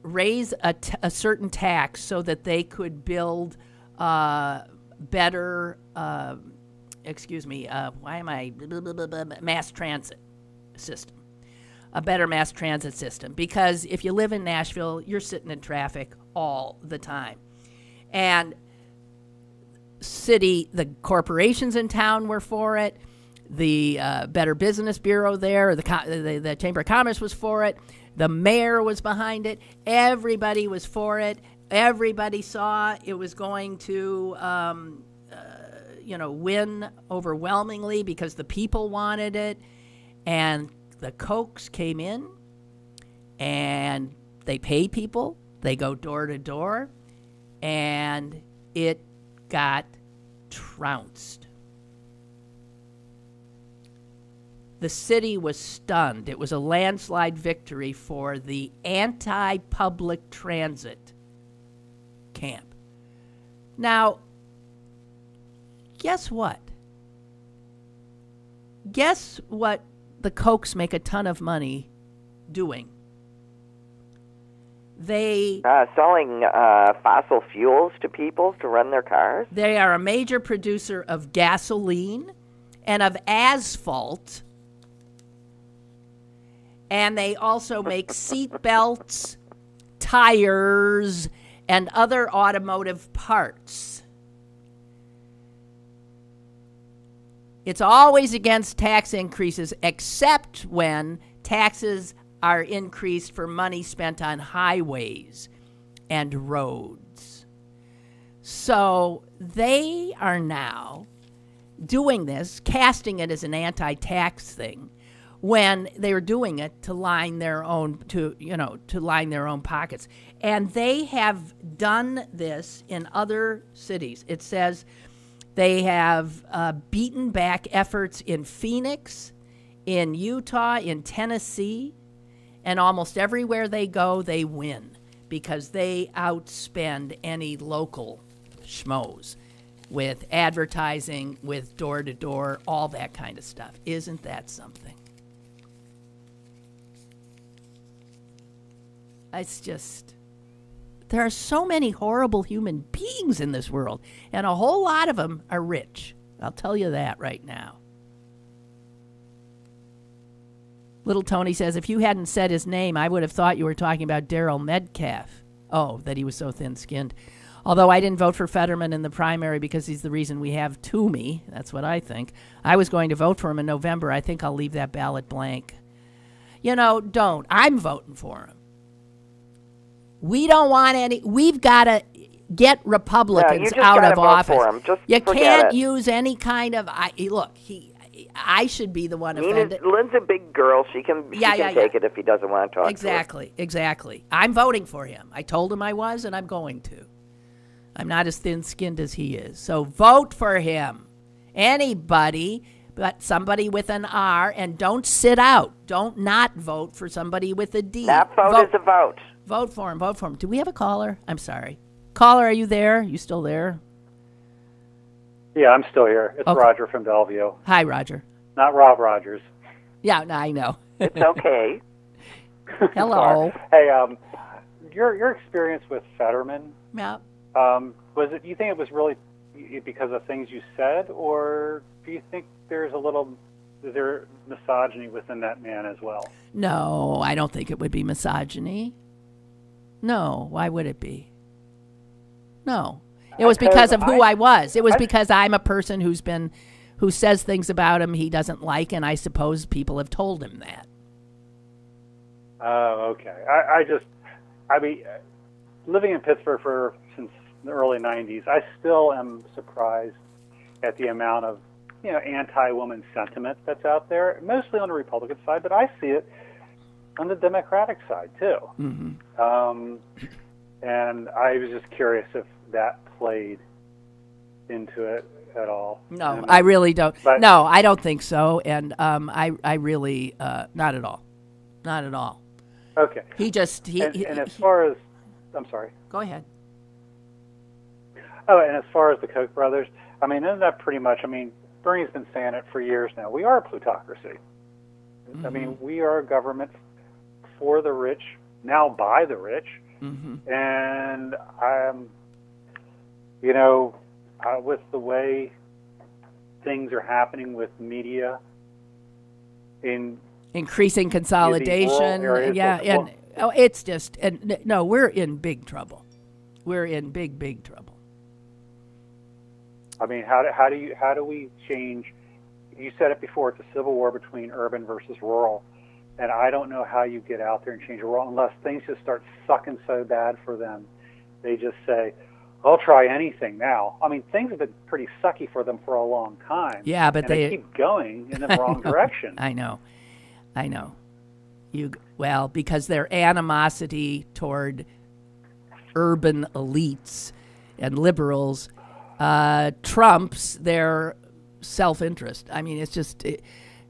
raise a certain tax so that they could build better, mass transit system. A better mass transit system. Because if you live in Nashville, you're sitting in traffic all the time. And the corporations in town were for it. The Better Business Bureau there, the Chamber of Commerce was for it. The mayor was behind it. Everybody was for it. Everybody saw it was going to, win overwhelmingly because the people wanted it. And the Kochs came in, and they pay people. They go door to door, and it got trounced. The city was stunned. It was a landslide victory for the anti-public transit camp. Now, guess what? Guess what the Kochs make a ton of money doing? They selling fossil fuels to people to run their cars. They are a major producer of gasoline and of asphalt. And they also make seat belts, tires, and other automotive parts. It's always against tax increases, except when taxes are increased for money spent on highways and roads. So they are now doing this, casting it as an anti-tax thing, when they were doing it to line their own pockets. And they have done this in other cities. It says they have beaten back efforts in Phoenix, in Utah, in Tennessee, and almost everywhere they go, they win because they outspend any local schmoes with advertising, with door-to-door, all that kind of stuff. Isn't that something? It's just, there are so many horrible human beings in this world, and a whole lot of them are rich. I'll tell you that right now. Little Tony says, if you hadn't said his name, I would have thought you were talking about Darryl Metcalf. Oh, that he was so thin-skinned. Although I didn't vote for Fetterman in the primary because he's the reason we have Toomey. That's what I think. I was going to vote for him in November. I think I'll leave that ballot blank. Don't. I'm voting for him. We don't want any. We've got to get Republicans out of office. For him. Just you can't it. use any kind of. I should be the one Nina, offended. Lynn's a big girl. She can take it if he doesn't want to talk Exactly. I'm voting for him. I told him I was, and I'm going to. I'm not as thin-skinned as he is. So vote for him. Anybody but somebody with an R, and don't sit out. Don't not vote for somebody with a D. That vote is a vote. Vote for him. Do we have a caller? I'm sorry. Caller, are you there? You still there? Yeah, I'm still here. It's Okay. Roger from Bellevue. Hi, Roger. Not Rob Rogers. Yeah, no, I know. It's okay. Hello. Hey, your experience with Fetterman, Yeah. was it? Do you think it was really because of things you said, or do you think is there misogyny within that man as well? No, I don't think it would be misogyny. No, why would it be? No. It was because of who I was. It was because I'm a person who says things about him he doesn't like, and I suppose people have told him that. Oh, okay. I mean, living in Pittsburgh since the early 90s, I still am surprised at the amount of, anti-woman sentiment that's out there, mostly on the Republican side, but I see it on the Democratic side, too. Mm-hmm. And I was just curious if that played into it at all. No, I really don't. No, I don't think so. And I really, not at all. Not at all. Okay. And as far as, I'm sorry. Go ahead. Oh, and as far as the Koch brothers, I mean, isn't that pretty much, Bernie's been saying it for years now. We are a plutocracy. Mm-hmm. I mean, we are a government for the rich, now by the rich. Mm-hmm. And with the way things are happening with media in increasing consolidation, it's just no, we're in big trouble. We're in big trouble. I mean, how do we change? You said it before. It's a civil war between urban versus rural, and I don't know how you get out there and change the world unless things just start sucking so bad for them. They just say, "I'll try anything now." I mean, things have been pretty sucky for them for a long time. Yeah, but they keep going in the wrong direction. I know. Because their animosity toward urban elites and liberals trumps their self-interest. I mean, it's just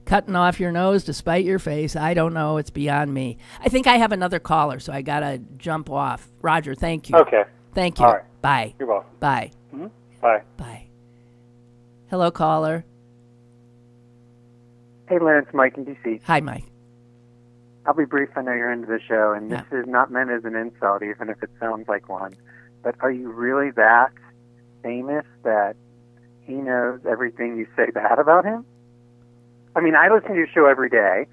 cutting off your nose to spite your face. I don't know. It's beyond me. I think I have another caller, so I got to jump off. Roger, thank you. Okay. Thank you. All right. Bye. You're welcome. Bye. Mm-hmm. Bye. Bye. Hello, caller. Hey, Lynn, it's Mike in D.C. Hi, Mike. I'll be brief. I know you're into the show, and this is not meant as an insult, even if it sounds like one. But are you really that famous that he knows everything you say bad about him? I mean, I listen to your show every day,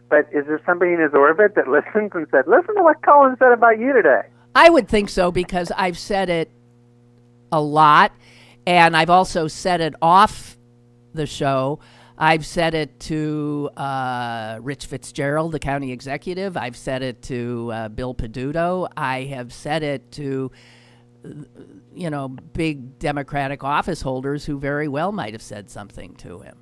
but is there somebody in his orbit that listens and said, listen to what Cullen said about you today? I would think so, because I've said it a lot, and I've also said it off the show. I've said it to Rich Fitzgerald, the county executive. I've said it to Bill Peduto. I have said it to, big Democratic office holders who very well might have said something to him.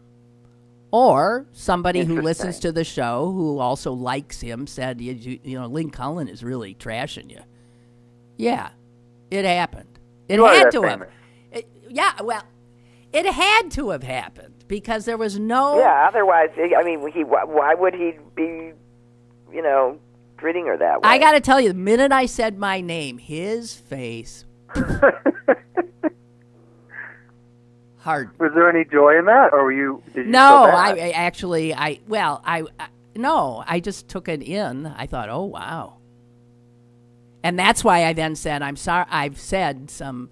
Or somebody who listens to the show who also likes him said, Lynn Cullen is really trashing you. Yeah, it happened. It had to have. It had to have happened because there was no. Yeah, otherwise, why would he be, treating her that way? I got to tell you, the minute I said my name, his face. Hard. Was there any joy in that, or did you No, feel bad? I just took it in. I thought, oh, wow. And that's why I then said, I'm sorry, I've said some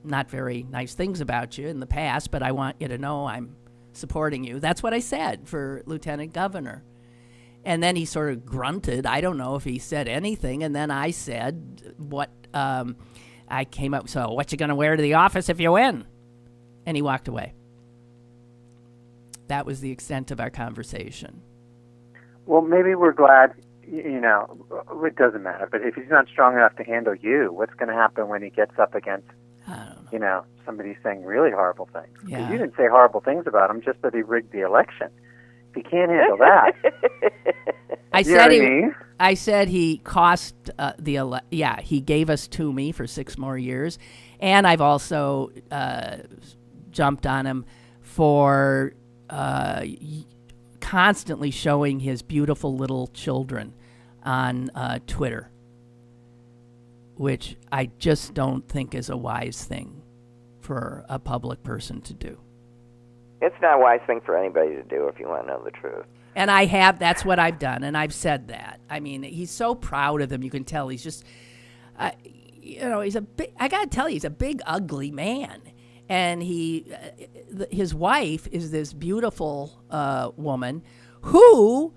not very nice things about you in the past, but I want you to know I'm supporting you. That's what I said for Lieutenant Governor. And then he sort of grunted. I don't know if he said anything. And then I said what I came up, so what you going to wear to the office if you win? And he walked away. That was the extent of our conversation. Well, maybe we're glad, it doesn't matter. But if he's not strong enough to handle you, what's going to happen when he gets up against I don't know. you know, somebody's saying really horrible things. 'Cause Yeah. you didn't say horrible things about him, just that he rigged the election. If you can't handle that, I you know said what I he. mean? I said he cost he gave us to me for 6 more years, and I've also jumped on him for constantly showing his beautiful little children on Twitter, which I just don't think is a wise thing for a public person to do. It's not a wise thing for anybody to do if you want to know the truth. And that's what I've done, and I've said that. I mean, he's so proud of them. You can tell he's just, he's I got to tell you, he's a big, ugly man. And his wife is this beautiful woman who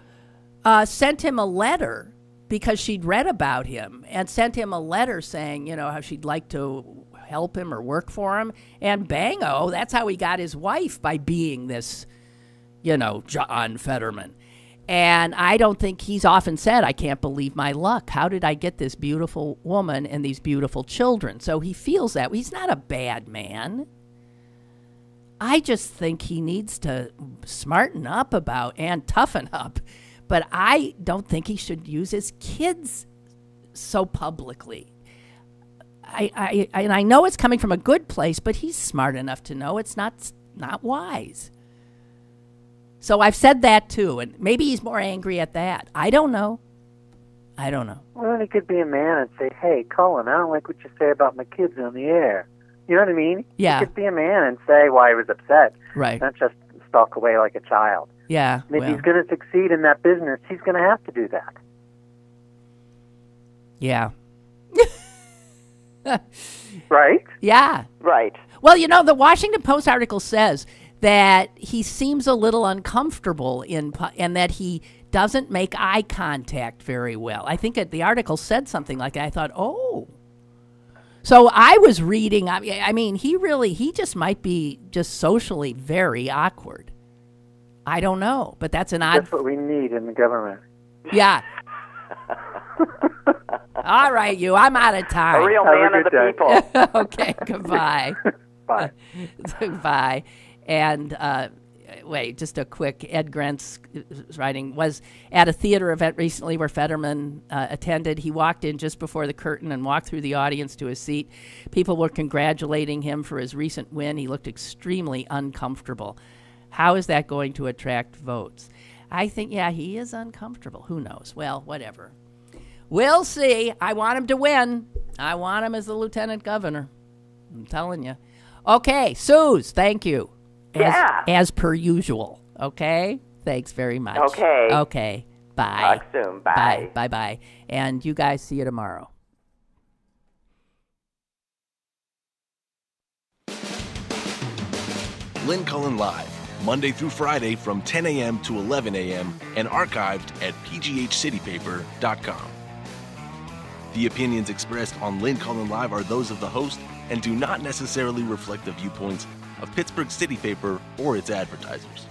sent him a letter because she'd read about him and sent him a letter saying, how she'd like to help him or work for him. And bango, that's how he got his wife, by being this, John Fetterman. And I don't think he's often said, I can't believe my luck. How did I get this beautiful woman and these beautiful children? So he feels that. He's not a bad man. I just think he needs to smarten up and toughen up. But I don't think he should use his kids so publicly. I know it's coming from a good place, but he's smart enough to know it's not wise. So I've said that too, and maybe he's more angry at that. I don't know. Well, then he could be a man and say, hey, Cullen, I don't like what you say about my kids on the air. You know what I mean? Yeah. He could be a man and say why he was upset. Right. Not just stalk away like a child. Yeah. And if he's going to succeed in that business, he's going to have to do that. Yeah. Right? Yeah. Right. Well, the Washington Post article says that he seems a little uncomfortable and that he doesn't make eye contact very well. I think the article said something like that. I thought, oh. So I was reading, I mean, he just might be just socially very awkward. I don't know, but that's an odd... That's what we need in the government. Yeah. All right, I'm out of time. A real man of the people. Okay, goodbye. Bye. Bye. And wait, just a quick, Ed Grant's writing, was at a theater event recently where Fetterman attended. He walked in just before the curtain and walked through the audience to his seat. People were congratulating him for his recent win. He looked extremely uncomfortable. How is that going to attract votes? I think, he is uncomfortable. Who knows? Well, whatever. We'll see. I want him to win. I want him as the lieutenant governor. I'm telling you. Okay, Suze, thank you. As per usual. Okay? Thanks very much. Okay. Bye. Talk soon. Bye. Bye. And you guys, see you tomorrow. Lynn Cullen Live, Monday through Friday from 10 a.m. to 11 a.m. and archived at pghcitypaper.com. The opinions expressed on Lynn Cullen Live are those of the host and do not necessarily reflect the viewpoints of Pittsburgh City Paper or its advertisers.